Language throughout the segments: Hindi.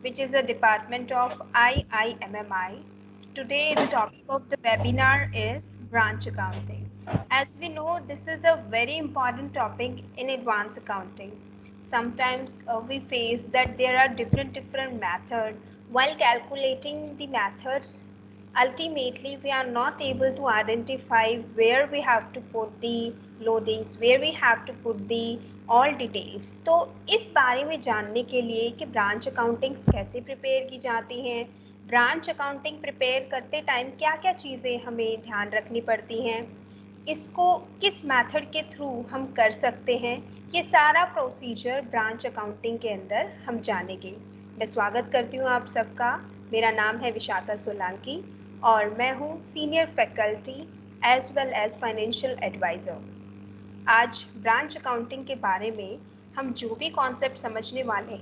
which is a department of IIMMI. Today, the topic of the webinar is branch accounting. As we know, this is a very important topic in advanced accounting. Sometimes we face that there are different methods. While calculating the methods, ultimately we are not able to identify where we have to put the loadings, where we have to put the all details. तो इस बारे में जानने के लिए कि ब्रांच अकाउंटिंग्स कैसे प्रिपेयर की जाती हैं, ब्रांच अकाउंटिंग प्रिपेयर करते टाइम क्या क्या चीज़ें हमें ध्यान रखनी पड़ती हैं, इसको किस मेथड के थ्रू हम कर सकते हैं, ये सारा प्रोसीजर ब्रांच अकाउंटिंग के अंदर हम जानेंगे। मैं स्वागत करती हूँ आप सबका। मेरा नाम है विशाखा सोलंकी और मैं हूँ senior faculty as well as financial adviser. आज ब्रांच अकाउंटिंग के बारे में हम जो भी कॉन्सेप्ट समझने वाले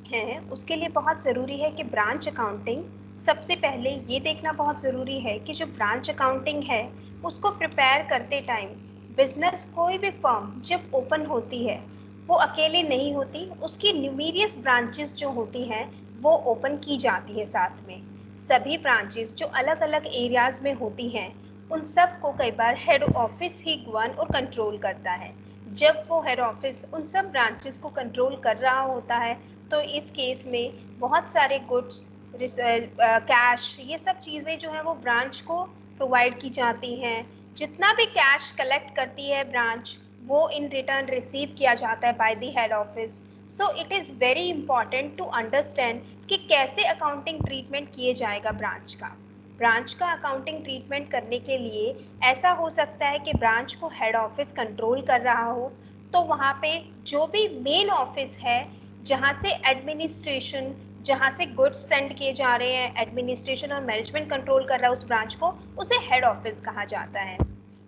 हैं उसके लिए बहुत ज़रूरी है कि ब्रांच अकाउंटिंग, सबसे पहले ये देखना बहुत ज़रूरी है कि जो ब्रांच अकाउंटिंग है उसको प्रिपेयर करते टाइम बिजनेस कोई भी फर्म जब ओपन होती है वो अकेले नहीं होती, उसकी न्यूमेरियस ब्रांचेस जो होती हैं वो ओपन की जाती है। साथ में सभी ब्रांचेस जो अलग अलग एरियाज़ में होती हैं उन सब को कई बार हेड ऑफिस ही गवर्न और कंट्रोल करता है। जब वो हेड ऑफिस उन सब ब्रांचेस को कंट्रोल कर रहा होता है तो इस केस में बहुत सारे गुड्स, कैश, ये सब चीज़ें जो है वो ब्रांच को प्रोवाइड की जाती हैं। जितना भी कैश कलेक्ट करती है ब्रांच वो इन रिटर्न रिसीव किया जाता है by the head office. So it is very important to understand कि कैसे अकाउंटिंग ट्रीटमेंट किए जाएगा ब्रांच का। ब्रांच का अकाउंटिंग ट्रीटमेंट करने के लिए ऐसा हो सकता है कि ब्रांच को हेड ऑफिस कंट्रोल कर रहा हो तो वहाँ पे जो भी मेन ऑफिस है जहाँ से एडमिनिस्ट्रेशन, जहाँ से गुड्स सेंड किए जा रहे हैं, एडमिनिस्ट्रेशन और मैनेजमेंट कंट्रोल कर रहा है उस ब्रांच को, उसे हेड ऑफिस कहा जाता है।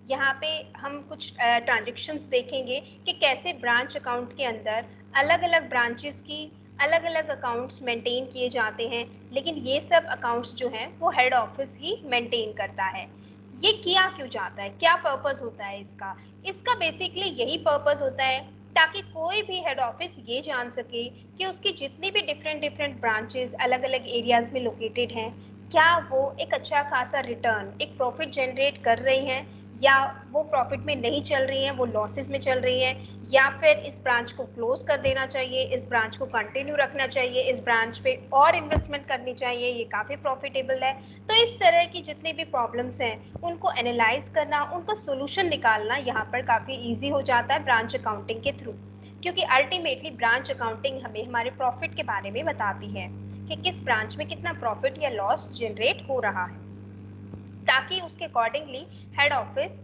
यहाँ पे हम कुछ ट्रांजेक्शन्स देखेंगे कि कैसे ब्रांच अकाउंट के अंदर अलग अलग ब्रांचेस की अलग अलग अकाउंट्स मेंटेन किए जाते हैं, लेकिन ये सब अकाउंट्स जो हैं वो हेड ऑफिस ही मेंटेन करता है। ये किया क्यों जाता है, क्या पर्पस होता है इसका? इसका बेसिकली यही पर्पस होता है ताकि कोई भी हेड ऑफिस ये जान सके कि उसकी जितनी भी डिफरेंट ब्रांचेस अलग अलग एरियाज में लोकेटेड हैं, क्या वो एक अच्छा खासा रिटर्न, एक प्रॉफिट जनरेट कर रही हैं या वो प्रॉफिट में नहीं चल रही हैं, वो लॉसेस में चल रही हैं, या फिर इस ब्रांच को क्लोज कर देना चाहिए, इस ब्रांच को कंटिन्यू रखना चाहिए, इस ब्रांच पे और इन्वेस्टमेंट करनी चाहिए, ये काफ़ी प्रॉफिटेबल है। तो इस तरह की जितनी भी प्रॉब्लम्स हैं उनको एनालाइज करना, उनका सोल्यूशन निकालना यहाँ पर काफ़ी ईजी हो जाता है ब्रांच अकाउंटिंग के थ्रू, क्योंकि अल्टीमेटली ब्रांच अकाउंटिंग हमें हमारे प्रॉफिट के बारे में बताती है कि किस ब्रांच में कितना प्रॉफिट या लॉस जनरेट हो रहा है, ताकि उसके अकॉर्डिंगली हेड ऑफिस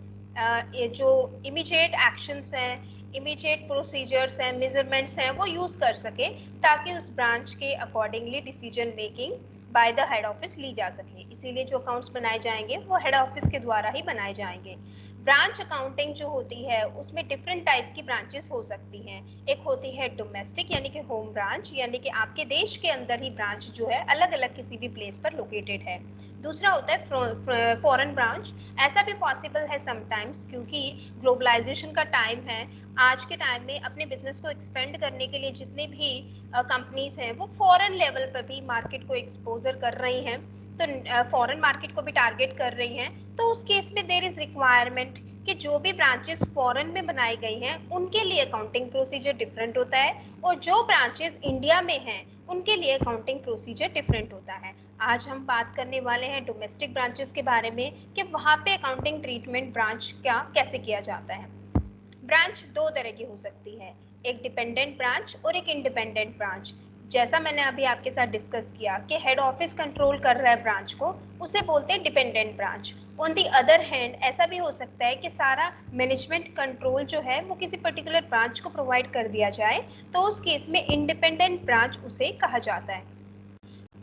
ये जो इमीडिएट एक्शंस हैं, इमीडिएट प्रोसीजर्स हैं, मेजरमेंट्स हैं वो यूज़ कर सके ताकि उस ब्रांच के accordingly decision making by the head office ली जा सके। इसीलिए जो अकाउंट्स बनाए जाएंगे वो हेड ऑफिस के द्वारा ही बनाए जाएंगे। ब्रांच अकाउंटिंग जो होती है उसमें डिफरेंट टाइप की ब्रांचेस हो सकती हैं। एक होती है डोमेस्टिक यानी कि होम ब्रांच, यानी कि आपके देश के अंदर ही ब्रांच जो है अलग अलग किसी भी प्लेस पर लोकेटेड है। दूसरा होता है फॉरेन ब्रांच। ऐसा भी पॉसिबल है समटाइम्स, क्योंकि ग्लोबलाइजेशन का टाइम है। आज के टाइम में अपने बिजनेस को एक्सपेंड करने के लिए जितने भी कंपनीज हैं वो फॉरेन लेवल पर भी मार्केट को एक्सपोजर कर रही हैं, तो फॉरेन मार्केट को भी टारगेट कर रही हैं। तो उस केस में देयर इज रिक्वायरमेंट कि जो भी ब्रांचेस फॉरेन में बनाई गई हैं उनके लिए अकाउंटिंग प्रोसीजर डिफरेंट होता है, और जो ब्रांचेस इंडिया में हैं उनके लिए अकाउंटिंग प्रोसीजर डिफरेंट होता है। आज हम बात करने वाले हैं डोमेस्टिक ब्रांचेस के बारे में कि वहाँ पे अकाउंटिंग ट्रीटमेंट ब्रांच का कैसे किया जाता है। ब्रांच दो तरह की हो सकती है, एक डिपेंडेंट ब्रांच और एक इंडिपेंडेंट ब्रांच। जैसा मैंने अभी आपके साथ डिस्कस किया कि हेड ऑफिस कंट्रोल कर रहा है ब्रांच को, उसे बोलते हैं dependent branch. On the other hand ऐसा भी हो सकता है कि सारा मैनेजमेंट कंट्रोल जो है वो किसी पर्टिकुलर ब्रांच को प्रोवाइड कर दिया जाए, तो उस केस में इंडिपेंडेंट ब्रांच उसे कहा जाता है।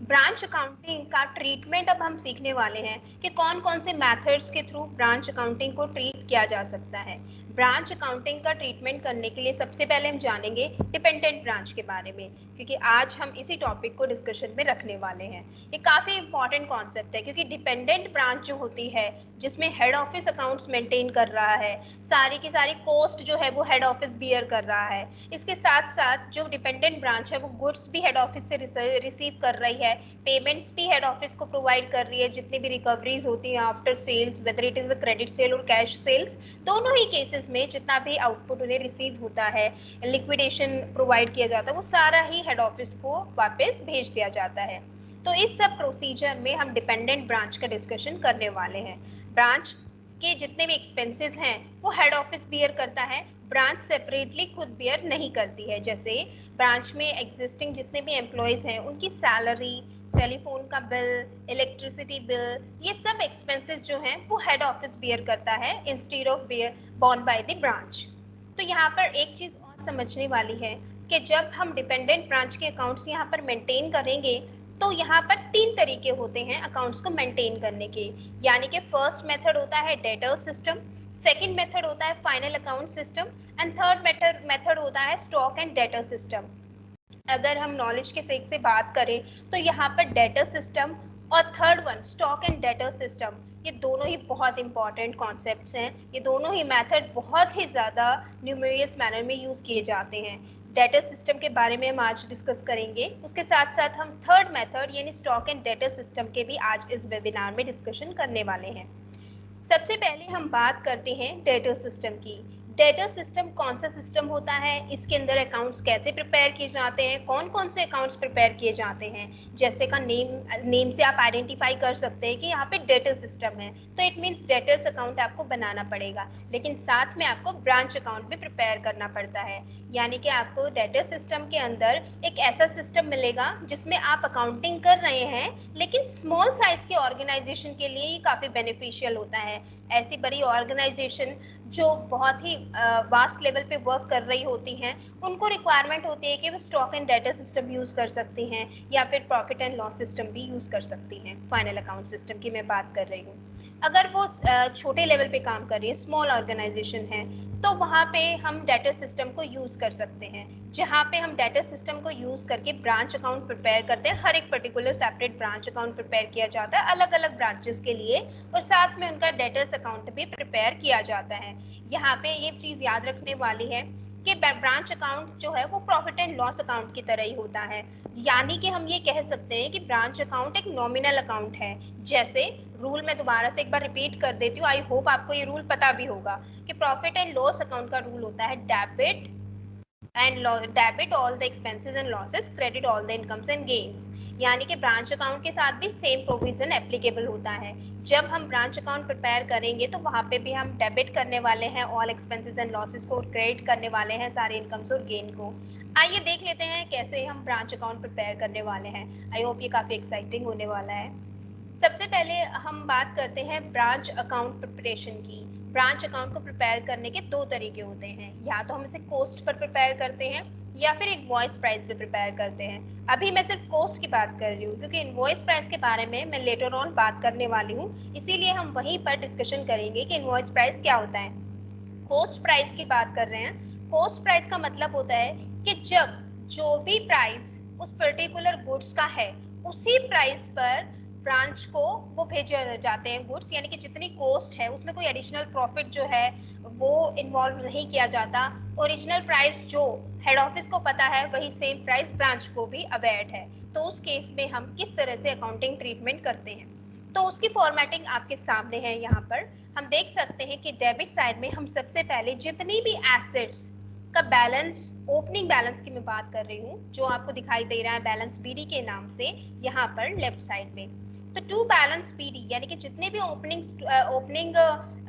ब्रांच अकाउंटिंग का ट्रीटमेंट अब हम सीखने वाले हैं कि कौन कौन से मेथड्स के थ्रू ब्रांच अकाउंटिंग को ट्रीट किया जा सकता है। ब्रांच अकाउंटिंग का ट्रीटमेंट करने के लिए सबसे पहले हम जानेंगे डिपेंडेंट ब्रांच के बारे में, क्योंकि आज हम इसी टॉपिक को डिस्कशन में रखने वाले हैं। ये काफ़ी इंपॉर्टेंट कॉन्सेप्ट है, क्योंकि डिपेंडेंट ब्रांच जो होती है जिसमें हेड ऑफिस अकाउंट्स मेंटेन कर रहा है, सारी की सारी कॉस्ट जो है वो हेड ऑफिस बियर कर रहा है। इसके साथ साथ जो डिपेंडेंट ब्रांच है वो गुड्स भी हेड ऑफिस से रिसीव कर रही है, पेमेंट्स भी हेड ऑफिस को प्रोवाइड कर रही है, जितनी भी रिकवरीज होती हैं after sales, whether it is a credit sale और कैश सेल्स, दोनों ही केसेस में जितना भी आउटपुट उन्हें रिसीव होता है, लिक्विडेशन प्रोवाइड किया जाता है, वो सारा ही हेड ऑफिस को वापस भेज दिया जाता है। तो इस सब प्रोसीजर में हम डिपेंडेंट ब्रांच का डिस्कशन करने वाले हैं। ब्रांच के जितने भी एक्सपेंसेस हैं वो हेड ऑफिस बियर करता है, ब्रांच सेपरेटली खुद बियर नहीं करती है। जैसे ब्रांच में एग्जिस्टिंग जितने भी एम्प्लॉयज हैं उनकी सैलरी, टेलीफोन का बिल, इलेक्ट्रिसिटी बिल, ये सब एक्सपेंसेस जो हैं वो हेड ऑफिस बियर करता है instead of bear borne by the branch. तो यहाँ पर एक चीज और समझने वाली है कि जब हम डिपेंडेंट ब्रांच के अकाउंट्स यहाँ पर मेंटेन करेंगे तो यहाँ पर तीन तरीके होते हैं अकाउंट्स को मेंटेन करने के। यानी कि फर्स्ट मेथड होता है डेटर सिस्टम, सेकंड मेथड होता है final account system, and third method होता है स्टॉक एंड डेटर सिस्टम। अगर हम नॉलेज के सेक से बात करें तो यहाँ पर डेटर सिस्टम और third one stock and debtor system, ये दोनों ही बहुत इंपॉर्टेंट कॉन्सेप्ट्स हैं। ये दोनों ही मेथड बहुत ही ज़्यादा न्यूमेरियस मैनर में यूज़ किए जाते हैं। डेटा सिस्टम के बारे में हम आज डिस्कस करेंगे, उसके साथ साथ हम थर्ड मेथड यानी स्टॉक एंड डेटा सिस्टम के भी आज इस वेबिनार में डिस्कशन करने वाले हैं। सबसे पहले हम बात करते हैं डेटा सिस्टम की। डेटा सिस्टम कौन सा सिस्टम होता है, इसके अंदर अकाउंट्स कैसे प्रिपेयर किए जाते हैं, कौन कौन से अकाउंट्स प्रिपेयर किए जाते हैं। जैसे का नेम से आप आइडेंटिफाई कर सकते हैं कि यहाँ पे डेटा सिस्टम है, तो इट मीन्स डेटर्स अकाउंट आपको बनाना पड़ेगा, लेकिन साथ में आपको ब्रांच अकाउंट भी प्रिपेयर करना पड़ता है। यानी कि आपको डेटा सिस्टम के अंदर एक ऐसा सिस्टम मिलेगा जिसमें आप अकाउंटिंग कर रहे हैं, लेकिन स्मॉल साइज के ऑर्गेनाइजेशन के लिए ये काफ़ी बेनिफिशियल होता है। ऐसी बड़ी ऑर्गेनाइजेशन जो बहुत ही वास्ट लेवल पे वर्क कर रही होती हैं, उनको रिक्वायरमेंट होती है कि वो stock and data system use कर सकती हैं या फिर प्रॉफिट एंड लॉस सिस्टम भी यूज़ कर सकती हैं। फाइनल अकाउंट सिस्टम की मैं बात कर रही हूँ। अगर वो छोटे लेवल पे काम कर रही है, स्मॉल ऑर्गेनाइजेशन है, तो वहाँ पे हम डेटा सिस्टम को यूज़ कर सकते हैं, जहाँ पे हम डेटा सिस्टम को यूज़ करके ब्रांच अकाउंट प्रिपेयर करते हैं। हर एक particular separate branch account prepare किया जाता है अलग अलग ब्रांचेस के लिए, और साथ में उनका डेटर्स अकाउंट भी प्रिपेयर किया जाता है। यहाँ पे ये चीज़ याद रखने वाली है कि ब्रांच अकाउंट जो है वो प्रॉफिट एंड लॉस अकाउंट की तरह ही होता है। यानी कि हम ये कह सकते हैं कि ब्रांच अकाउंट एक नॉमिनल अकाउंट है। जैसे रूल मैं दोबारा से एक बार रिपीट कर देती हूँ, आई होप आपको ये रूल पता भी होगा कि प्रॉफिट एंड लॉस अकाउंट का रूल होता है debit and debit all the expenses and losses, credit all the incomes and gains. यानी कि ब्रांच अकाउंट के साथ भी सेम प्रोविजन एप्लीकेबल होता है। जब हम ब्रांच अकाउंट प्रिपेयर करेंगे तो वहाँ पे भी हम डेबिट करने वाले हैं ऑल एक्सपेंसेस एंड लॉसेस को, क्रेडिट करने वाले हैं सारे इनकम्स और गेन को। आइए देख लेते हैं कैसे हम ब्रांच अकाउंट प्रिपेयर करने वाले हैं। आई होप ये काफ़ी एक्साइटिंग होने वाला है। सबसे पहले हम बात करते हैं ब्रांच अकाउंट प्रिपरेशन की। ब्रांच अकाउंट को प्रिपेयर करने के दो तरीके होते हैं, या तो हम इसे कॉस्ट पर प्रिपेयर करते हैं या फिर इनवॉइस प्राइस पे प्रिपेयर करते हैं। अभी मैं सिर्फ कॉस्ट की बात कर रही हूँ, क्योंकि इनवॉइस प्राइस के बारे में मैं लेटर ऑन बात करने वाली हूँ, इसीलिए हम वहीं पर डिस्कशन करेंगे कि इनवॉइस प्राइस क्या होता है। कॉस्ट प्राइस की बात कर रहे हैं। कॉस्ट प्राइस का मतलब होता है कि जब जो भी प्राइस उस पर्टिकुलर गुड्स का है उसी प्राइस पर ब्रांच को वो भेजे जाते हैं गुड्स, यानी कि जितनी कॉस्ट है उसमें कोई एडिशनल प्रॉफिट जो है वो इन्वॉल्व नहीं किया जाता। ओरिजिनल प्राइस जो हेड ऑफिस को पता है वही सेम प्राइस ब्रांच को भी अवेयर्ड है। तो उस केस में हम किस तरह से अकाउंटिंग ट्रीटमेंट करते हैं, तो उसकी फॉर्मेटिंग आपके सामने है। यहाँ पर हम देख सकते हैं कि डेबिट साइड में हम सबसे पहले जितनी भी एसेट्स का बैलेंस, ओपनिंग बैलेंस की मैं बात कर रही हूँ, जो आपको दिखाई दे रहा है बैलेंस बीडी के नाम से यहाँ पर लेफ्ट साइड में। तो टू बैलेंस बीडी यानी कि जितने भी ओपनिंग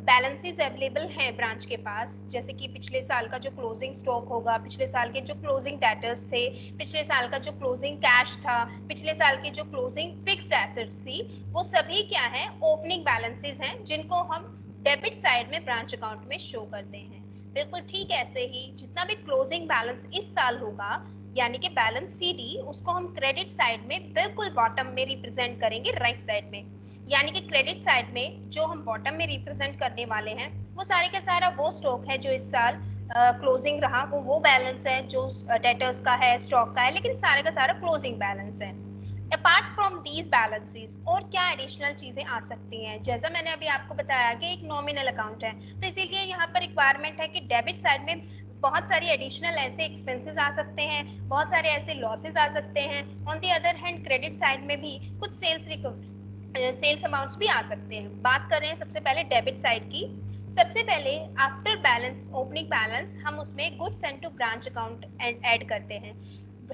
बैलेंसेस अवेलेबल हैं ब्रांच के पास, जैसे कि पिछले साल का जो क्लोजिंग स्टॉक होगा, पिछले साल के जो क्लोजिंग डेटर्स थे, पिछले साल का जो क्लोजिंग कैश था, पिछले साल की जो क्लोजिंग फिक्स्ड एसेट्स थी, वो सभी क्या है, ओपनिंग बैलेंसेस हैं, जिनको हम डेबिट साइड में ब्रांच अकाउंट में शो करते हैं। बिल्कुल ठीक ऐसे ही जितना भी क्लोजिंग बैलेंस इस साल होगा, यानी कि बैलेंस सीडी, उसको हम क्रेडिट साइड में बिल्कुल बॉटम में रिप्रेजेंट करेंगे, राइट साइड में। यानी कि क्रेडिट साइड में जो हम बॉटम में रिप्रेजेंट करने वाले हैं वो सारे का सारा वो स्टॉक है जो इस साल क्लोजिंग रहा, वो बैलेंस है जो डेटर्स का है, स्टॉक का है, लेकिन सारे का सारा क्लोजिंग बैलेंस है। अपार्ट फ्रॉम दीज बैलेंसेस और क्या एडिशनल चीजें आ सकती हैं, जैसा मैंने अभी आपको बताया कि एक नॉमिनल अकाउंट है, तो इसीलिए यहाँ पर रिक्वायरमेंट है कि डेबिट साइड में बहुत सारी एडिशनल ऐसे एक्सपेंसेस आ सकते हैं, बहुत सारे ऐसे लॉसेस आ सकते हैं। On the other hand credit side में भी कुछ सेल्स अमाउंट्स भी आ सकते हैं। बात कर रहे हैं सबसे पहले डेबिट साइड की। सबसे पहले आफ्टर बैलेंस, ओपनिंग बैलेंस, हम उसमें goods send to branch account add करते हैं।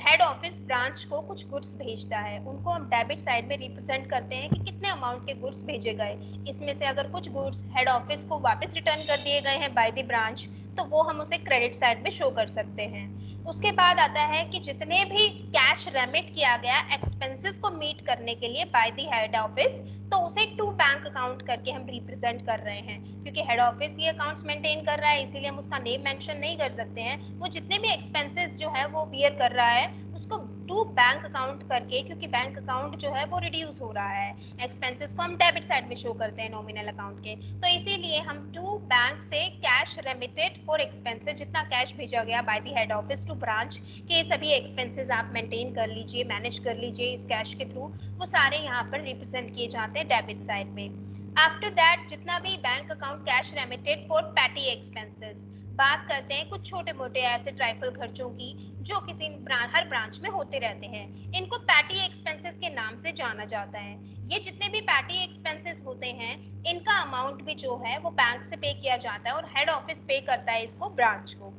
हेड ऑफिस ब्रांच को कुछ गुड्स भेजता है, उनको हम डेबिट साइड में रिप्रेजेंट करते हैं कि कितने अमाउंट के गुड्स भेजे गए। इसमें से अगर कुछ गुड्स हेड ऑफिस को वापस रिटर्न कर दिए गए हैं बाय द ब्रांच, तो वो हम उसे क्रेडिट साइड में शो कर सकते हैं। उसके बाद आता है कि जितने भी कैश रेमिट किया गया एक्सपेंसेस को मीट करने के लिए बाय द हेड ऑफिस, तो उसे टू बैंक अकाउंट करके हम रिप्रेजेंट कर रहे हैं। क्योंकि हेड ऑफिस ये अकाउंट्स मेंटेन कर रहा है, इसीलिए हम उसका नेम मेंशन नहीं कर सकते हैं। वो जितने भी एक्सपेंसेस जो है वो बियर कर रहा है, उसको टू बैंक अकाउंट करके, क्योंकि बैंक अकाउंट जो है वो रिड्यूस हो रहा है, एक्सपेंसेस को हम डेबिट साइड में शो करते हैं नॉमिनल अकाउंट के, तो इसीलिए हम टू बैंक से कैश रेमिटेड फॉर एक्सपेंसेस, जितना कैश भेजा गया by the head office to branch के सभी एक्सपेंसेस आप मेंटेन कर लीजिए, मैनेज कर लीजिए इस कैश के थ्रू, वो सारे यहाँ पर रिप्रेजेंट किए जाते हैं डेबिट साइड में। आफ्टर दैट जितना भी bank account cash remitted for petty expenses, बात करते हैं कुछ छोटे मोटे ऐसे ट्राइफल खर्चों की जो हर ब्रांच में होते रहते हैं। इनको पैटी एक्सपेंसेस के नाम से जाना जाता है। ये जितने भी पैटी एक्सपेंसेस होते हैं, इनका अमाउंट भी जो है वो बैंक से पे किया जाता है और हेड ऑफिस पे करता है इसको ब्रांच को।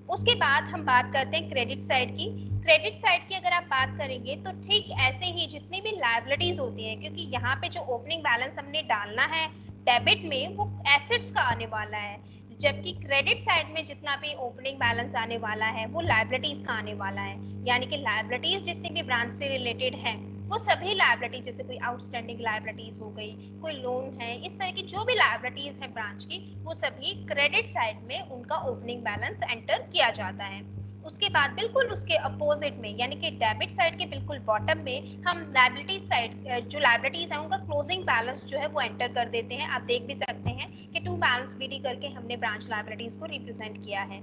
उसके बाद हम बात करते हैं क्रेडिट साइड की। क्रेडिट साइड की अगर आप बात करेंगे तो ठीक ऐसे ही जितनी भी लायबिलिटीज होती हैं, क्योंकि यहाँ पे जो ओपनिंग बैलेंस हमने डालना है डेबिट में वो एसेट्स का आने वाला है, जबकि क्रेडिट साइड में जितना भी ओपनिंग बैलेंस आने वाला है वो लायबिलिटीज का आने वाला है। यानी कि लायबिलिटीज जितनी भी ब्रांच से रिलेटेड है, वो सभी लायबिलिटी, जैसे कोई आउटस्टैंडिंग लायबिलिटीज हो गई, कोई लोन है, इस तरह की जो भी लायबिलिटीज है ब्रांच की, वो सभी क्रेडिट साइड में उनका ओपनिंग बैलेंस एंटर किया जाता है। उसके बाद बिल्कुल उसके अपोजिट में, यानी कि डेबिट साइड के बिल्कुल बॉटम में, हम लायबिलिटी साइड जो लायबिलिटीज है उनका क्लोजिंग बैलेंस जो है वो एंटर कर देते हैं। आप देख भी सकते हैं कि टू बैलेंस बीडी करके हमने ब्रांच लायबिलिटीज को रिप्रेजेंट किया है।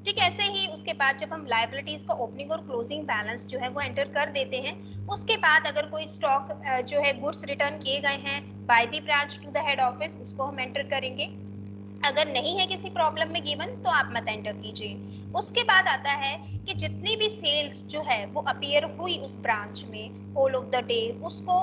ठीक ऐसे ही उसके बाद जब हम लायबिलिटीज का ओपनिंग और क्लोजिंग बैलेंस जो है वो एंटर कर देते हैं, उसके बाद अगर कोई स्टॉक जो है गुड्स रिटर्न किए गए हैं by the branch to the head office, उसको हम एंटर करेंगे। अगर नहीं है किसी प्रॉब्लम में गिवन तो आप मत एंटर कीजिए। उसके बाद आता है कि जितनी भी सेल्स जो है वो अपीयर हुई उस ब्रांच में होल ऑफ द डे, उसको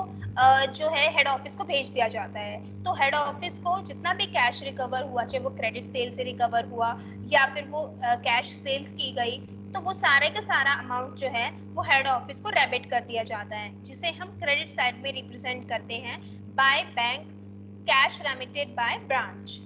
जो है हेड ऑफिस को भेज दिया जाता है। तो हेड ऑफिस को जितना भी कैश रिकवर हुआ, चाहे वो क्रेडिट सेल से रिकवर हुआ या फिर वो कैश सेल्स की गई, तो वो सारे का सारा अमाउंट जो है वो हेड ऑफिस को डेबिट कर दिया जाता है, जिसे हम क्रेडिट साइड में रिप्रेजेंट करते हैं by bank cash remitted by branch.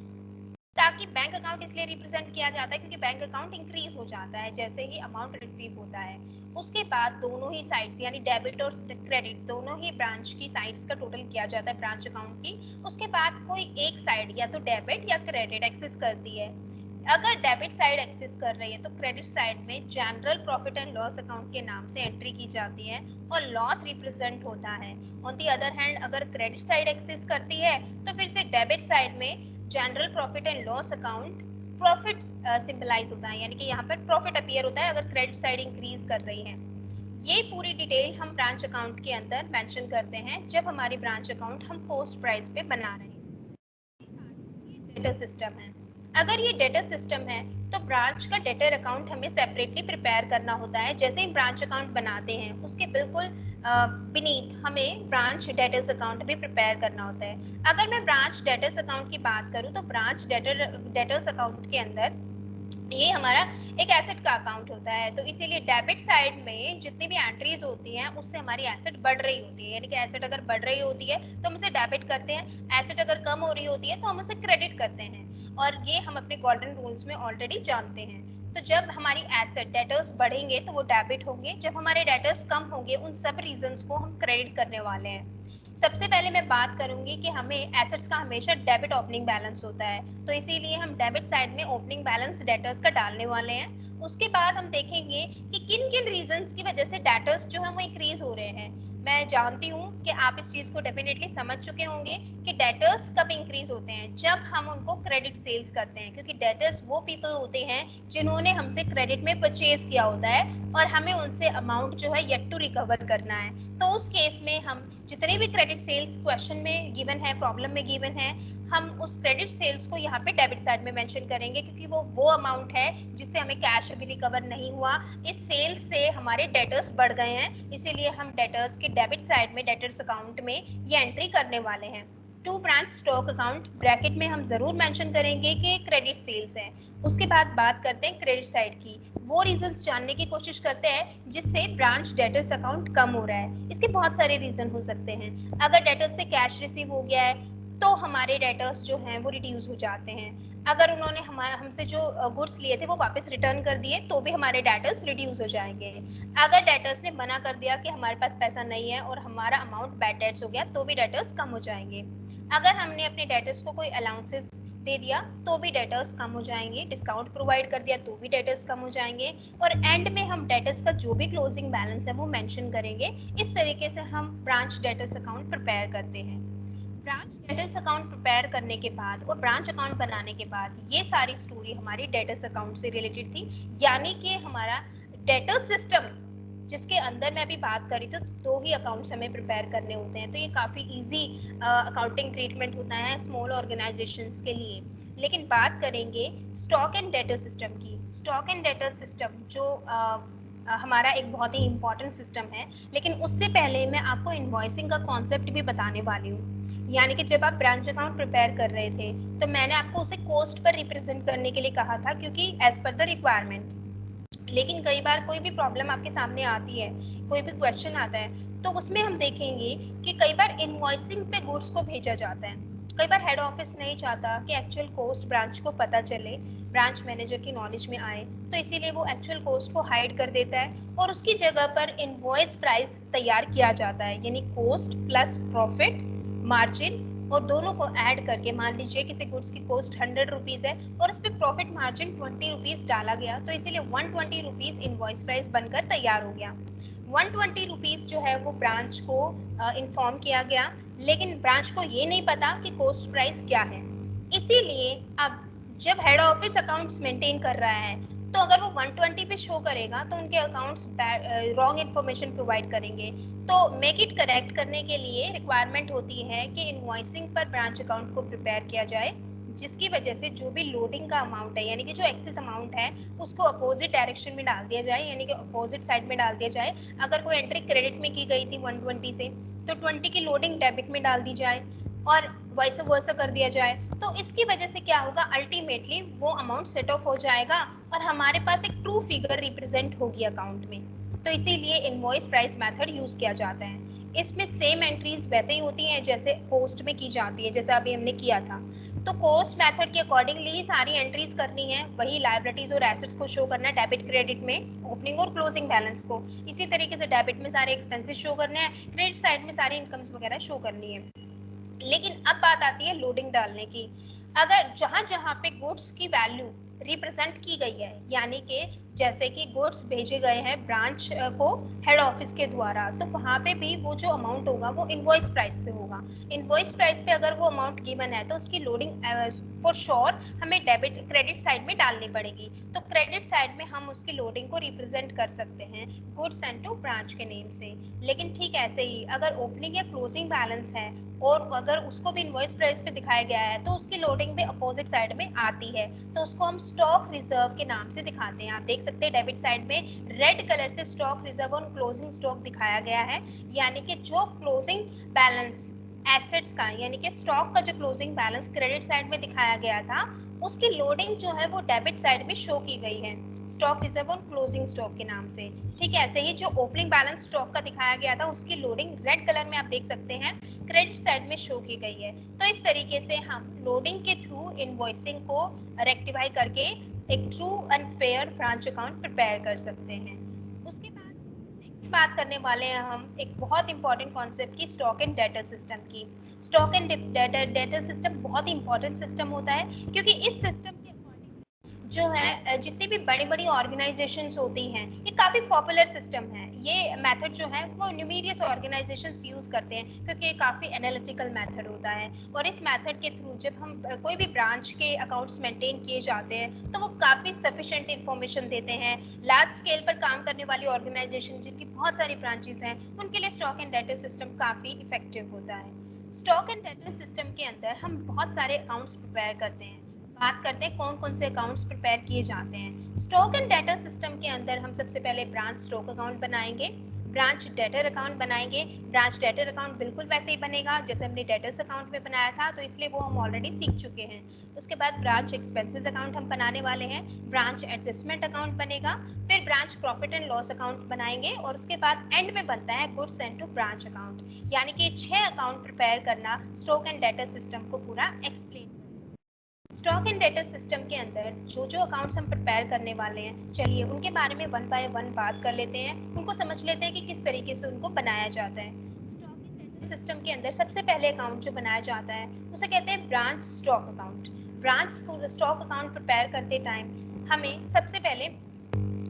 ताकि बैंक अकाउंट इसलिए रिप्रेजेंट किया जाता है क्योंकि बैंक अकाउंट इंक्रीज हो जाता है जैसे ही अमाउंट रिसीव होता है। उसके बाद दोनों ही साइड्स यानी डेबिट और क्रेडिट दोनों ही ब्रांच की साइड्स का टोटल किया जाता है ब्रांच अकाउंट की। उसके बाद कोई एक साइड या तो डेबिट या क्रेडिट एक्सेस करती है। अगर डेबिट साइड एक्सेस कर रही है तो क्रेडिट साइड में general profit and loss account के नाम से एंट्री की जाती है और लॉस रिप्रेजेंट होता है। ऑन दी अदर हैंड अगर क्रेडिट साइड एक्सेस करती है तो फिर से डेबिट साइड में general profit and loss account profit symbolise होता है, यानी कि यहाँ पर प्रॉफिट अपीयर होता है अगर क्रेडिट साइड इंक्रीज कर रही है। ये पूरी डिटेल हम ब्रांच अकाउंट के अंदर मेंशन करते हैं जब हमारी ब्रांच अकाउंट हम पोस्ट प्राइस पे बना रहे हैं। डेटा सिस्टम है। अगर ये डेटा सिस्टम है तो ब्रांच का डेटर अकाउंट हमें सेपरेटली प्रिपेयर करना होता है। जैसे ही ब्रांच अकाउंट बनाते हैं उसके बिल्कुल बीनीथ हमें ब्रांच डेटर्स अकाउंट भी प्रिपेयर करना होता है। अगर मैं ब्रांच डेटर्स अकाउंट की बात करूं तो ब्रांच डेटर्स अकाउंट के अंदर ये हमारा एक एसेट का अकाउंट होता है, तो इसीलिए डेबिट साइड में जितनी भी एंट्रीज होती हैं उससे हमारी एसेट बढ़ रही होती है। यानी कि एसेट अगर बढ़ रही होती है तो हम उसे डेबिट करते हैं, एसेट अगर कम हो रही होती है तो हम उसे क्रेडिट करते हैं, और ये हम अपने गोल्डन रूल्स में ऑलरेडी जानते हैं। तो जब हमारी एसेट डेटर्स बढ़ेंगे तो वो डेबिट होंगे, जब हमारे डेटर्स कम होंगे उन सब रीजंस को हम क्रेडिट करने वाले हैं। सबसे पहले मैं बात करूंगी कि हमें एसेट्स का हमेशा डेबिट ओपनिंग बैलेंस होता है, तो इसीलिए हम डेबिट साइड में ओपनिंग बैलेंस डेटर्स का डालने वाले हैं। उसके बाद हम देखेंगे कि किन किन रीजंस की वजह से डेटर्स जो है वो इंक्रीज हो रहे हैं। मैं जानती हूँ कि आप इस चीज को डेफिनेटली समझ चुके होंगे कि डेटर्स कब इंक्रीज होते हैं, जब हम उनको क्रेडिट सेल्स करते हैं, क्योंकि डेटर्स वो पीपल होते हैं जिन्होंने हमसे क्रेडिट में परचेज किया होता है और हमें उनसे अमाउंट जो है येट टू रिकवर करना है। तो उस केस में हम जितने भी क्रेडिट सेल्स क्वेश्चन में गिवन है, प्रॉब्लम में गिवन है, हम उस क्रेडिट सेल्स को यहाँ पे डेबिट साइड में मेंशन करेंगे, क्योंकि वो अमाउंट है जिससे हमें कैश अभी रिकवर नहीं हुआ, इस सेल से हमारे डेटर्स बढ़ गए हैं, इसीलिए हम डेटर्स के डेबिट साइड में डेटर्स अकाउंट में ये एंट्री करने वाले हैं। To branch stock account bracket में हम जरूर मेंशन करेंगे कि क्रेडिट सेल्स है। उसके बाद बात करते हैं क्रेडिट साइड की, वो रीजंस जानने की कोशिश करते हैं जिससे ब्रांच डेटर्स अकाउंट कम हो रहा है। इसके बहुत सारे रीजन हो सकते हैं। अगर डेटर्स से कैश रिसीव हो गया है तो हमारे डेटर्स जो हैं वो रिड्यूस हो जाते हैं। अगर उन्होंने हमसे जो गुड्स लिए थे वो वापस रिटर्न कर दिए तो भी हमारे डेटर्स रिड्यूस हो जाएंगे। अगर डेटर्स ने मना कर दिया कि हमारे पास पैसा नहीं है और हमारा अमाउंट बैड डेट्स हो गया तो भी डेटर्स कम हो जाएंगे। अगर हमने अपने डेटर्स को कोई अलाउंसेस दे दिया तो भी डेटर्स कम हो जाएंगे, डिस्काउंट प्रोवाइड कर दिया तो भी डेटर्स कम हो जाएंगे, और एंड में हम डेटर्स का जो भी क्लोजिंग बैलेंस है वो मेंशन करेंगे। इस तरीके से हम ब्रांच डेटर्स अकाउंट प्रिपेयर करते हैं। ब्रांच डेटर्स अकाउंट प्रिपेयर करने के बाद और ब्रांच अकाउंट बनाने के बाद ये सारी स्टोरी हमारी डेटर्स अकाउंट से रिलेटेड थी, यानी कि हमारा डेटर्स सिस्टम जिसके अंदर मैं अभी बात करी थी, दो ही अकाउंट्स हमें प्रिपेयर करने होते हैं, तो ये काफ़ी इजी अकाउंटिंग ट्रीटमेंट होता है स्मॉल ऑर्गेनाइजेशंस के लिए। लेकिन बात करेंगे स्टॉक एंड डेटर सिस्टम की। स्टॉक एंड डेटर सिस्टम जो हमारा एक बहुत ही इम्पॉर्टेंट सिस्टम है, लेकिन उससे पहले मैं आपको इन्वॉइसिंग का कॉन्सेप्ट भी बताने वाली हूँ। यानी कि जब आप ब्रांच अकाउंट प्रिपेयर कर रहे थे तो मैंने आपको उसे कोस्ट पर रिप्रेजेंट करने के लिए कहा था, क्योंकि एज पर द रिक्वायरमेंट। लेकिन कई बार कोई भी प्रॉब्लम आपके सामने आती है, कोई भी क्वेश्चन आता है, तो उसमें हम देखेंगे कि कई बार इनवॉइसिंग पे गुड्स को भेजा जाता है। कई बार हेड ऑफिस नहीं चाहता कि एक्चुअल कॉस्ट ब्रांच को पता चले, ब्रांच मैनेजर की नॉलेज में आए, तो इसीलिए वो एक्चुअल कॉस्ट को हाइड कर देता है और उसकी जगह पर इनवॉइस प्राइस तैयार किया जाता है, यानी कॉस्ट प्लस प्रॉफिट मार्जिन, और दोनों को ऐड करके, मान लीजिए किसी गुड्स की कॉस्ट 100 रुपीज है और उस पर प्रॉफिट मार्जिन 20 रुपीज डाला गया, तो इसीलिए 120 रुपीज इनवॉइस प्राइस बनकर तैयार हो गया। 120 रुपीज जो है वो ब्रांच को इन्फॉर्म किया गया, लेकिन ब्रांच को ये नहीं पता कि कॉस्ट प्राइस क्या है। इसीलिए अब जब हेड ऑफिस अकाउंट्स मेंटेन कर रहा है तो अगर वो 120 पे शो करेगा तो उनके अकाउंट्स रॉन्ग इन्फॉर्मेशन प्रोवाइड करेंगे। तो मेक इट करेक्ट करने के लिए रिक्वायरमेंट होती है कि इनवॉइसिंग पर ब्रांच अकाउंट को प्रिपेयर किया जाए, जिसकी वजह से जो भी लोडिंग का अमाउंट है, यानी कि जो एक्सेस अमाउंट है, उसको अपोजिट डायरेक्शन में डाल दिया जाए, यानी कि अपोजिट साइड में डाल दिया जाए। अगर कोई एंट्री क्रेडिट में की गई थी 120 से, तो 20 की लोडिंग डेबिट में डाल दी जाए और वैसे वर्सा कर दिया जाए। तो इसकी वजह से क्या होगा, अल्टीमेटली वो अमाउंट सेट ऑफ हो जाएगा और हमारे पास एक ट्रू फिगर रिप्रेजेंट होगी अकाउंट में। तो इसीलिए इनवॉइस प्राइस मेथड यूज किया जाता है। इसमें सेम एंट्रीज वैसे ही होती हैं जैसे कॉस्ट में की जाती है, जैसे अभी हमने किया था। तो कॉस्ट मेथड के अकॉर्डिंगली ही सारी एंट्रीज करनी है, वही लायबिलिटीज और एसेट्स को शो करना है डेबिट क्रेडिट में, ओपनिंग और क्लोजिंग बैलेंस को। इसी तरीके से डेबिट में सारे एक्सपेंसेस शो करने हैं, क्रेडिट साइड में सारी इनकम्स वगैरह शो करनी है। लेकिन अब बात आती है लोडिंग डालने की। अगर जहां जहां पे गुड्स की वैल्यू रिप्रेजेंट की गई है, यानी कि जैसे कि गुड्स भेजे गए हैं ब्रांच को हेड ऑफिस के द्वारा, तो वहां पे भी वो जो अमाउंट होगा वो इनवॉइस प्राइस पे होगा। इनवॉइस प्राइस पे अगर वो अमाउंट गिवन है तो उसकी लोडिंग फॉर श्योर हमें डेबिट क्रेडिट साइड में डालनी पड़ेगी। तो क्रेडिट साइड में हम उसकी लोडिंग को रिप्रेजेंट कर सकते हैं गुड्स एंड टू ब्रांच के नेम से। लेकिन ठीक ऐसे ही अगर ओपनिंग या क्लोजिंग बैलेंस है और अगर उसको भी इनवॉइस प्राइस पे दिखाया गया है तो उसकी लोडिंग भी अपोजिट साइड में आती है, तो उसको हम स्टॉक रिजर्व के नाम से दिखाते हैं। आप देख सकते हैं डेबिट साइड में रेड कलर से स्टॉक रिजर्व और क्लोजिंग स्टॉक दिखाया गया है, यानी कि जो क्लोजिंग बैलेंस एसेट्स का, यानी कि स्टॉक का जो क्लोजिंग बैलेंस क्रेडिट साइड में दिखाया गया था, उसकी लोडिंग जो है वो डेबिट साइड में शो की गई है स्टॉक रिजर्व और क्लोजिंग स्टॉक के नाम से। ठीक है, ऐसे ही जो ओपनिंग बैलेंस स्टॉक का दिखाया गया था उसकी लोडिंग रेड कलर में आप देख सकते हैं क्रेडिट साइड में शो की गई है। तो इस तरीके से हम लोडिंग के थ्रू इनवॉइसिंग को रेक्टिफाई करके एक true and fair branch account prepare कर सकते हैं। उसके बाद नेक्स्ट बात करने वाले हैं हम एक बहुत इंपॉर्टेंट कॉन्सेप्ट की, स्टॉक एंड डेटर सिस्टम की। स्टॉक एंड डेटर सिस्टम बहुत इंपॉर्टेंट सिस्टम होता है, क्योंकि इस सिस्टम के जो है जितनी भी बड़ी बड़ी ऑर्गेनाइजेशंस होती हैं, ये काफी पॉपुलर सिस्टम है। ये मेथड जो है वो न्यूमेरियस ऑर्गेनाइजेशंस यूज करते हैं, क्योंकि ये काफ़ी एनालिटिकल मेथड होता है। और इस मेथड के थ्रू जब हम कोई भी ब्रांच के अकाउंट्स मेंटेन किए जाते हैं तो वो काफ़ी सफिशिएंट इंफॉर्मेशन देते हैं। लार्ज स्केल पर काम करने वाली ऑर्गेनाइजेशन जिनकी बहुत सारी ब्रांचेस हैं, उनके लिए स्टॉक एंड डेटा सिस्टम काफ़ी इफेक्टिव होता है। स्टॉक एंड डेटा सिस्टम के अंदर हम बहुत सारे अकाउंट्स प्रिपेयर करते हैं। बात करते हैं कौन कौन से अकाउंट्स प्रिपेयर किए जाते हैं। स्टॉक एंड डेटा सिस्टम के अंदर हम सबसे पहले ब्रांच स्टॉक अकाउंट बनाएंगे, ब्रांच डेटर अकाउंट बनाएंगे। ब्रांच डेटर अकाउंट बिल्कुल वैसे ही बनेगा जैसे हमने डेटर्स अकाउंट में बनाया था, तो इसलिए वो हम ऑलरेडी सीख चुके हैं। उसके बाद ब्रांच एक्सपेंसेस अकाउंट हम बनाने वाले हैं, ब्रांच एडजस्टमेंट अकाउंट बनेगा, फिर branch profit and loss account बनाएंगे, और उसके बाद एंड में बनता है goods and to branch account. यानी कि 6 अकाउंट प्रिपेयर करना स्टॉक एंड डेटा सिस्टम को पूरा explain. Stock and data system के अंदर जो जो अकाउंट्स हम प्रिपेयर करने वाले हैं, चलिए उनके बारे में वन बाय वन बात कर लेते हैं, उनको समझ लेते हैं कि किस तरीके से उनको बनाया जाता है। स्टॉक एंड डेटा सिस्टम के अंदर सबसे पहले अकाउंट जो बनाया जाता है उसे कहते हैं branch stock account. Branch stock account prepare करते टाइम हमें सबसे पहले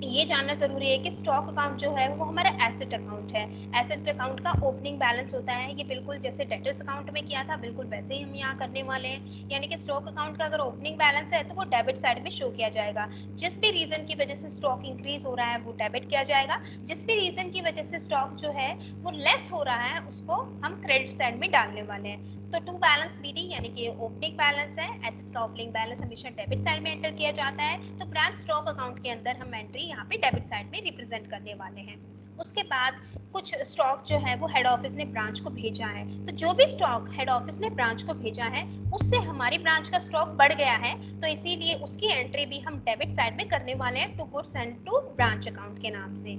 ये जानना जरूरी है कि स्टॉक अकाउंट जो है वो हमारा एसेट अकाउंट है। एसेट अकाउंट का ओपनिंग बैलेंस होता है, ये बिल्कुल जैसे डेटर्स अकाउंट में किया था बिल्कुल वैसे ही हम यहाँ करने वाले हैं। यानी कि स्टॉक अकाउंट का अगर ओपनिंग बैलेंस है तो वो डेबिट साइड में शो किया जाएगा। जिस भी रीजन की वजह से स्टॉक इंक्रीज हो रहा है वो डेबिट किया जाएगा, जिस भी रीजन की वजह से स्टॉक जो है वो लेस हो रहा है उसको हम क्रेडिट साइड में डालने वाले हैं। तो टू बैलेंस बीडी यानी कि ओपनिंग बैलेंस है, एसेट का ओपनिंग बैलेंस हमेशा डेबिट साइड में एंटर किया जाता है, तो ब्रांच स्टॉक अकाउंट के अंदर हम एंट्री यहाँ पे डेबिट साइड में रिप्रेजेंट करने वाले हैं। उसके बाद कुछ स्टॉक जो है वो हेड ऑफिस ने ब्रांच को भेजा है, तो जो भी स्टॉक हेड ऑफिस ने ब्रांच को भेजा है उससे हमारी ब्रांच का स्टॉक बढ़ गया है, तो इसीलिए उसकी एंट्री भी हम डेबिट साइड में करने वाले हैं to goods and to branch account के नाम से।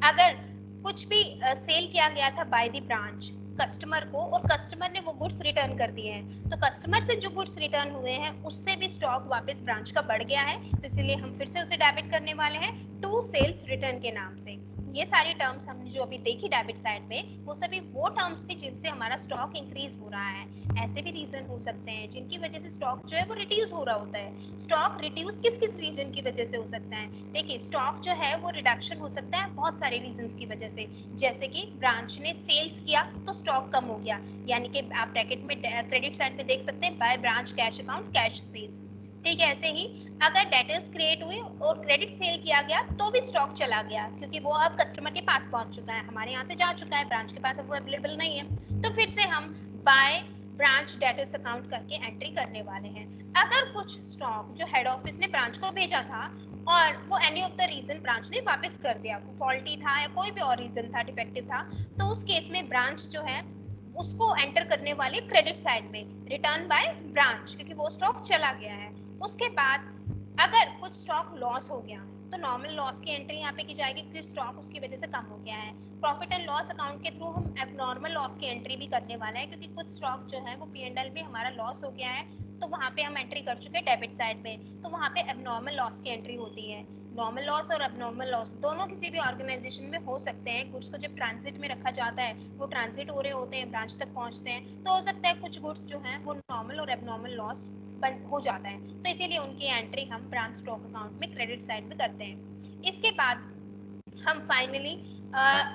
अगर कुछ भी सेल किया गया था बाय द ब्रांच कस्टमर को और कस्टमर ने वो गुड्स रिटर्न कर दिए हैं, तो कस्टमर से जो गुड्स रिटर्न हुए हैं उससे भी स्टॉक वापस ब्रांच का बढ़ गया है, तो इसलिए हम फिर से उसे डेबिट करने वाले हैं टू सेल्स रिटर्न के नाम से। ये सारी टर्म्स हमने जो अभी देखी डेबिट साइड में वो सभी वो टर्म्स थी जिनसे हमारा स्टॉक इंक्रीज हो रहा है। ऐसे भी रीजन हो सकते हैं जिनकी वजह से स्टॉक जो है वो रिड्यूस हो रहा होता है। स्टॉक रिड्यूस किस किस रीजन की वजह से हो सकता है? देखिए स्टॉक जो है वो रिडक्शन हो सकता है बहुत सारे रीजंस की वजह से, जैसे कि ब्रांच ने सेल्स किया तो स्टॉक कम हो गया, यानी कि आप ब्रैकेट में क्रेडिट साइड में देख सकते हैं by branch cash account cash sales. ठीक है, ऐसे ही अगर डेटर्स क्रिएट हुए और क्रेडिट सेल किया गया तो भी स्टॉक चला गया, क्योंकि वो अब कस्टमर के पास पहुंच चुका है, हमारे यहाँ से जा चुका है, ब्रांच के पास अब वो अवेलेबल नहीं है, तो फिर से हम बाय ब्रांच डेटर्स अकाउंट करके एंट्री करने वाले हैं। अगर कुछ स्टॉक जो हेड ऑफिस ने ब्रांच को भेजा था और वो any of the reason branch ने वापस कर दिया, वो फॉल्टी था या कोई भी और रीजन था डिफेक्टिव था, तो उस केस में ब्रांच जो है उसको एंटर करने वाले क्रेडिट साइड में रिटर्न बाय ब्रांच, क्योंकि वो स्टॉक चला गया है। उसके बाद अगर कुछ स्टॉक लॉस हो गया तो नॉर्मल लॉस की एंट्री यहाँ पे की जाएगी क्योंकि स्टॉक उसकी वजह से कम हो गया है। प्रॉफिट एंड लॉस अकाउंट के थ्रू हम एबनॉर्मल लॉस की एंट्री भी करने वाले हैं, क्योंकि कुछ स्टॉक जो है वो P&L में हमारा लॉस हो गया है, तो वहाँ पे हम एंट्री कर चुके हैं डेबिट साइड में, तो वहाँ पे एबनॉर्मल लॉस की एंट्री होती है। नॉर्मल लॉस और एबनॉर्मल लॉस दोनों किसी भी ऑर्गेनाइजेशन में हो सकते हैं। गुड्स को जब ट्रांजिट में रखा जाता है वो ट्रांजिट हो रहे होते हैं, ब्रांच तक पहुंचते हैं, तो हो सकता है कुछ गुड्स जो हैं वो नॉर्मल और एबनॉर्मल लॉस हो जाता है, तो इसीलिए उनकी एंट्री हम ब्रांच स्टॉक अकाउंट में क्रेडिट साइड में करते हैं। इसके बाद हम फाइनली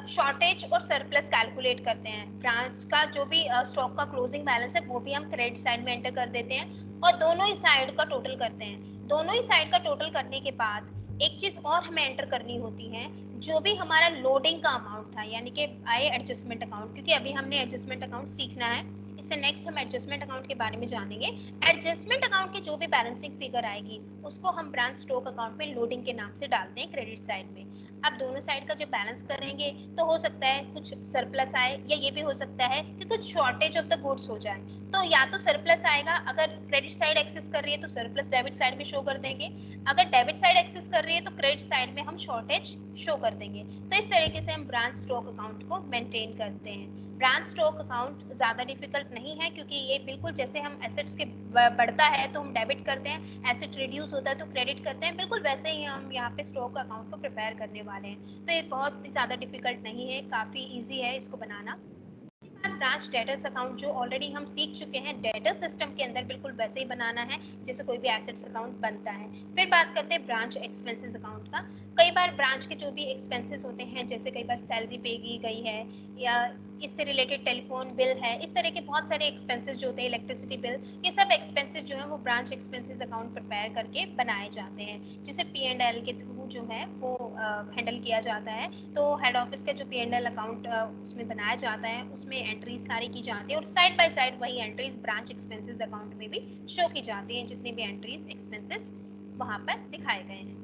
शॉर्टेज और सरप्लस कैलकुलेट करते हैं। ब्रांच का जो भी स्टॉक का क्लोजिंग बैलेंस है वो भी हम क्रेडिट साइड में एंटर कर देते हैं और दोनों ही साइड का टोटल करते हैं। दोनों ही साइड का टोटल करने के बाद एक चीज और हमें एंटर करनी होती है, जो भी हमारा लोडिंग का अमाउंट था, यानी कि आए एडजस्टमेंट अकाउंट, क्योंकि अभी हमने एडजस्टमेंट अकाउंट सीखना है, इससे नेक्स्ट हम एडजस्टमेंट अकाउंट के बारे में जानेंगे। एडजस्टमेंट अकाउंट की जो भी बैलेंसिंग फिगर आएगी उसको हम ब्रांच स्टॉक अकाउंट में लोडिंग के नाम से डालते हैं क्रेडिट साइड में। अब दोनों साइड का जब बैलेंस करेंगे तो हो सकता है कुछ सरप्लस आए, या ये भी हो सकता है कि कुछ शॉर्टेज ऑफ द गुड्स हो जाए, तो या तो सरप्लस आएगा, अगर क्रेडिट साइड एक्सेस कर रही है तो सरप्लस डेबिट साइड में शो कर देंगे, अगर डेबिट साइड एक्सेस कर रही है तो क्रेडिट साइड में हम शॉर्टेज शो कर देंगे। तो इस तरीके से हम ब्रांच स्टॉक अकाउंट को मेंटेन करते हैं। ब्रांच स्टॉक अकाउंट ज़्यादा डिफिकल्ट नहीं है, क्योंकि ये बिल्कुल जैसे हम एसेट्स के बढ़ता है तो हम डेबिट करते हैं, एसेट रिड्यूस होता है तो क्रेडिट करते हैं, बिल्कुल वैसे ही हम यहाँ पे स्टॉक अकाउंट को प्रिपेयर करने वाले हैं। तो ये बहुत ज़्यादा डिफिकल्ट नहीं है, काफ़ी ईजी है इसको बनाना। बाद ब्रांच डेटर्स अकाउंट जो ऑलरेडी हम सीख चुके हैं डेटर सिस्टम के अंदर बिल्कुल वैसे ही बनाना है जैसे कोई भी एसेट्स अकाउंट बनता है। फिर बात करते हैं ब्रांच एक्सपेंसेस अकाउंट का। कई बार ब्रांच के जो भी एक्सपेंसेस होते हैं जैसे कई बार सैलरी पे की गई है या इससे रिलेटेड टेलीफोन बिल है, इस तरह के बहुत सारे एक्सपेंसेस जो होते हैं, इलेक्ट्रिसिटी बिल, ये सब एक्सपेंसेस जो है वो ब्रांच एक्सपेंसेस अकाउंट प्रिपेयर करके बनाए जाते हैं जिसे P&L के थ्रू जो है वो हैंडल किया जाता है। तो हेड ऑफिस का जो P&L अकाउंट उसमें बनाया जाता है उसमें एंट्रीज सारी की जाती है और साइड बाय साइड वही एंट्रीज ब्रांच एक्सपेंसेस अकाउंट में भी शो की जाती है, जितने भी एंट्रीज एक्सपेंसेस वहां पर दिखाए गए हैं।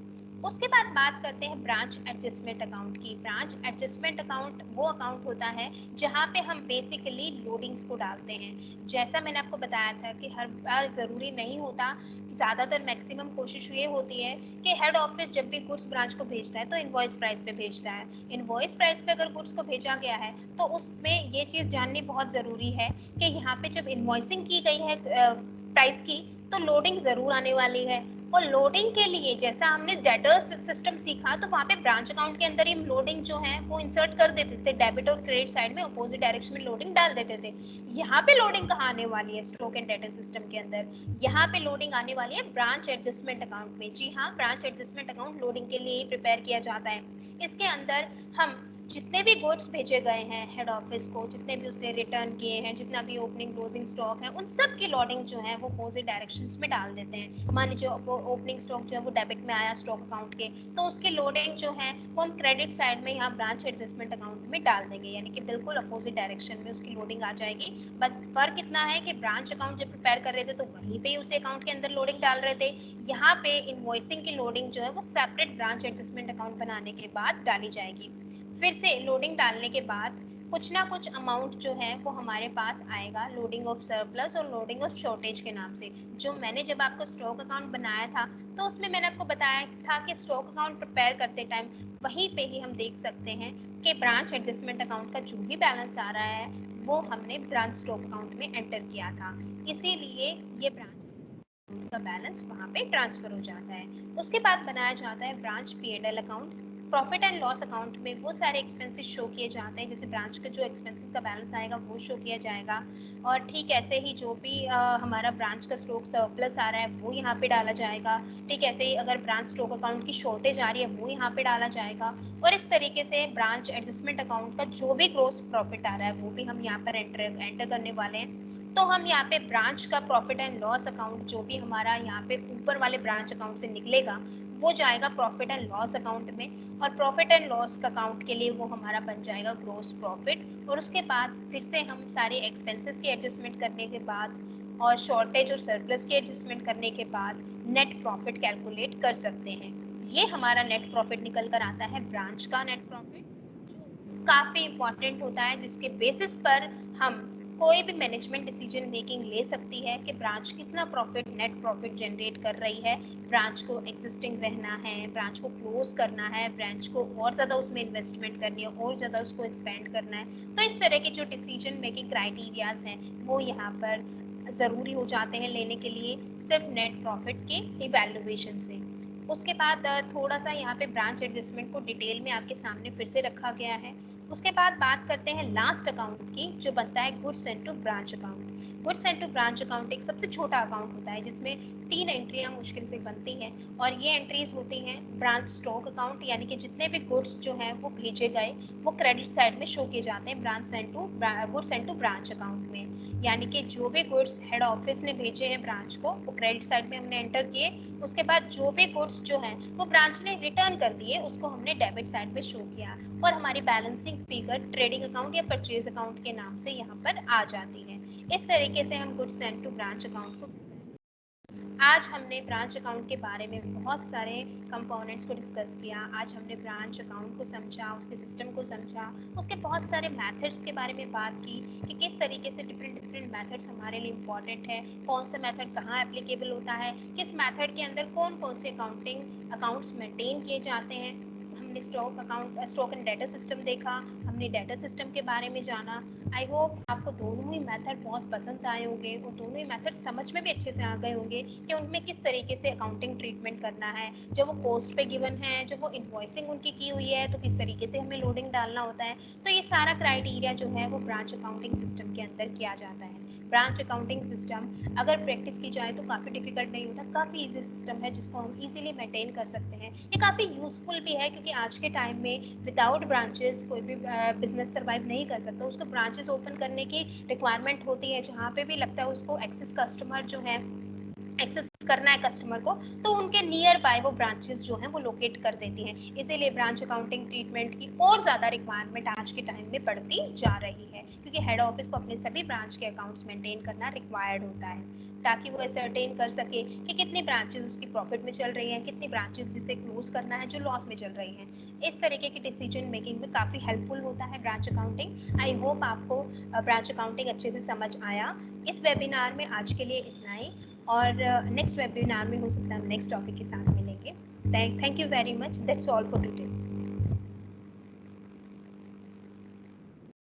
उसके बाद बात करते हैं ब्रांच एडजस्टमेंट अकाउंट की। ब्रांच एडजस्टमेंट अकाउंट वो अकाउंट होता है जहां पे हम बेसिकली लोडिंग्स को डालते हैं। जैसा मैंने आपको बताया था कि हर बार ज़रूरी नहीं होता, ज़्यादातर मैक्सिमम कोशिश ये होती है कि हेड ऑफिस जब भी गुड्स ब्रांच को भेजता है तो इनवॉइस प्राइस पे भेजता है। इनवॉइस प्राइस पे अगर गुड्स को भेजा गया है तो उसमें ये चीज़ जाननी बहुत ज़रूरी है कि यहाँ पे जब इनवॉइसिंग की गई है प्राइस की तो लोडिंग ज़रूर आने वाली है। और लोडिंग के लिए जैसा हमने डेटर्स सिस्टम सीखा तो वहाँ पे ब्रांच अकाउंट के अंदर ही हम लोडिंग जो है वो इंसर्ट कर देते थे, डेबिट और क्रेडिट साइड में अपोजिट डायरेक्शन में लोडिंग डाल देते थे। यहाँ पे लोडिंग कहाँ आने वाली है स्टॉक एंड डेटा सिस्टम के अंदर? यहाँ पे लोडिंग आने वाली है ब्रांच एडजस्टमेंट अकाउंट में। जी हाँ, ब्रांच एडजस्टमेंट अकाउंट लोडिंग के लिए ही प्रिपेयर किया जाता है। इसके अंदर हम जितने भी गुड्स भेजे गए हैं हेड ऑफिस को, जितने भी उसने रिटर्न किए हैं, जितना भी ओपनिंग क्लोजिंग स्टॉक है, उन सब की लोडिंग जो है वो अपोजिट डायरेक्शंस में डाल देते हैं। मान लीजिए ओपनिंग स्टॉक जो है वो डेबिट में आया स्टॉक अकाउंट के, तो उसकी लोडिंग जो है वो हम क्रेडिट साइड में यहाँ ब्रांच एडजस्टमेंट अकाउंट में डाल देंगे, यानी कि बिल्कुल अपोजिट डायरेक्शन में उसकी लोडिंग आ जाएगी। बस फर्क इतना है कि ब्रांच अकाउंट जब प्रिपेयर कर रहे थे तो वहीं पे उसी अकाउंट के अंदर लोडिंग डाल रहे थे। यहाँ पे इनवॉइसिंग की लोडिंग जो है वो सेपरेट ब्रांच एडजस्टमेंट अकाउंट बनाने के बाद डाली जाएगी। फिर से लोडिंग डालने के बाद कुछ ना कुछ अमाउंट जो है वो हमारे पास आएगा लोडिंग ऑफ सरप्लस और लोडिंग ऑफ शॉर्टेज के नाम से। जो मैंने जब आपको स्टॉक अकाउंट बनाया था तो उसमें मैंने आपको बताया था कि स्टॉक अकाउंट प्रिपेयर करते टाइम वहीं पे ही हम देख सकते हैं कि ब्रांच एडजस्टमेंट अकाउंट का जो भी बैलेंस आ रहा है वो हमने ब्रांच स्टॉक अकाउंट में एंटर किया था, इसीलिए ये ब्रांच का बैलेंस वहां पे ट्रांसफर हो जाता है। उसके बाद बनाया जाता है branch P&L account. Profit and loss account में वो सारे एक्सपेंसेस शो किए जाते हैं, जैसे ब्रांच का जो एक्सपेंसेस का बैलेंस आएगा वो शो किया जाएगा। और ठीक ऐसे ही जो भी हमारा ब्रांच का स्टॉक सरप्लस आ रहा है वो यहाँ पे डाला जाएगा। ठीक ऐसे ही अगर ब्रांच स्टॉक अकाउंट की शॉर्टेज आ रही है वो यहाँ पे डाला जाएगा। और इस तरीके से ब्रांच एडजस्टमेंट अकाउंट का जो भी ग्रोस प्रॉफिट आ रहा है वो भी हम यहाँ पर एंटर करने वाले हैं। तो हम यहाँ पे ब्रांच का प्रॉफिट एंड लॉस अकाउंट जो भी हमारा यहाँ पे ऊपर वाले ब्रांच अकाउंट से निकलेगा वो जाएगा प्रॉफिट एंड लॉस अकाउंट में। और प्रॉफिट एंड लॉस अकाउंट के लिए वो हमारा बन जाएगा ग्रोस प्रॉफिट। और उसके बाद फिर से हम सारे एक्सपेंसेस की एडजस्टमेंट करने के बाद और शॉर्टेज और सरप्लस की एडजस्टमेंट करने के बाद नेट प्रॉफिट कैलकुलेट कर सकते हैं। ये हमारा नेट प्रॉफिट निकल कर आता है ब्रांच का नेट प्रॉफिट, काफी इंपॉर्टेंट होता है जिसके बेसिस पर हम कोई भी मैनेजमेंट डिसीजन मेकिंग ले सकती है कि ब्रांच कितना प्रॉफिट नेट प्रॉफिट जनरेट कर रही है, ब्रांच को एग्जिस्टिंग रहना है, ब्रांच को क्लोज करना है, ब्रांच को और ज़्यादा उसमें इन्वेस्टमेंट करनी है, और ज़्यादा उसको एक्सपेंड करना है। तो इस तरह के जो डिसीजन मेकिंग क्राइटेरियाज हैं वो यहाँ पर ज़रूरी हो जाते हैं लेने के लिए सिर्फ नेट प्रॉफिट के इवैल्यूएशन से। उसके बाद थोड़ा सा यहाँ पे ब्रांच एडजस्टमेंट को डिटेल में आपके सामने फिर से रखा गया है। उसके बाद बात करते हैं लास्ट अकाउंट की जो बनता है goods sent to branch account. Goods sent to branch account एक सबसे छोटा अकाउंट होता है जिसमें 3 एंट्रियां मुश्किल से बनती हैं और ये एंट्रीज होती हैं ब्रांच स्टॉक अकाउंट, यानी कि जितने भी गुड्स जो हैं वो भेजे गए वो क्रेडिट साइड में शो किए जाते हैं branch sent to goods sent to branch account में। यानी कि जो भी गुड्स हेड ऑफिस ने भेजे हैं ब्रांच को वो क्रेडिट साइड में हमने एंटर किए। उसके बाद जो भी गुड्स जो हैं वो ब्रांच ने रिटर्न कर दिए उसको हमने डेबिट साइड पे शो किया और हमारी बैलेंसिंग फिगर ट्रेडिंग अकाउंट या परचेज अकाउंट के नाम से यहाँ पर आ जाती है। इस तरीके से हम goods sent to branch account को। आज हमने ब्रांच अकाउंट के बारे में बहुत सारे कंपोनेंट्स को डिस्कस किया। आज हमने ब्रांच अकाउंट को समझा, उसके सिस्टम को समझा, उसके बहुत सारे मेथड्स के बारे में बात की कि किस तरीके से डिफरेंट डिफरेंट मेथड्स हमारे लिए इम्पॉर्टेंट है, कौन सा मेथड कहाँ एप्लीकेबल होता है, किस मेथड के अंदर कौन कौन से अकाउंट्स मेंटेन किए जाते हैं। हमने स्टॉक एंड डेटा सिस्टम देखा, हमने डेटा सिस्टम के बारे में जाना। आई होप आपको दोनों ही मेथड बहुत पसंद आए होंगे और दोनों ही मेथड समझ में भी अच्छे से आ गए होंगे कि उनमें किस तरीके से अकाउंटिंग ट्रीटमेंट करना है। जब वो कॉस्ट पे गिवन है, जब वो इन्वॉइसिंग उनकी की हुई है, तो किस तरीके से हमें लोडिंग डालना होता है। तो ये सारा क्राइटेरिया जो है वो ब्रांच अकाउंटिंग सिस्टम के अंदर किया जाता है। ब्रांच अकाउंटिंग सिस्टम अगर प्रैक्टिस की जाए तो काफ़ी डिफिकल्ट नहीं होता, काफ़ी इजी सिस्टम है जिसको हम इजीली मेंटेन कर सकते हैं। ये काफ़ी यूजफुल भी है क्योंकि आज के टाइम में विदाउट ब्रांचेस कोई भी बिजनेस सर्वाइव नहीं कर सकता। उसको ब्रांचेस ओपन करने की रिक्वायरमेंट होती है, जहाँ पे भी लगता है उसको एक्सेस कस्टमर जो है एक्सेस करना है कस्टमर को, तो उनके नियर बाय वो ब्रांचेस जो हैं वो लोकेट कर देती हैं। इसीलिए ब्रांच अकाउंटिंग ट्रीटमेंट की और ज़्यादा रिक्वायरमेंट आज के टाइम में बढ़ती जा रही है, क्योंकि हेड ऑफिस को अपने सभी ब्रांच के अकाउंट्स मेंटेन करना रिक्वायर्ड होता है, ताकि वो असरटेन कर सके कि कितनी ब्रांचेस उसकी प्रॉफिट में चल रही हैं, कितनी ब्रांचेस जिसे क्लोज करना है जो लॉस में चल रही हैं। इस तरीके की डिसीजन मेकिंग में काफ़ी हेल्पफुल होता है ब्रांच अकाउंटिंग। आई होप आपको ब्रांच अकाउंटिंग अच्छे से समझ आया। इस वेबिनार में आज के लिए इतना ही, और नेक्स्ट वेबिनार में हो सकता है हम नेक्स्ट टॉपिक के साथ मिलेंगे। Thank you very much, that's all for today.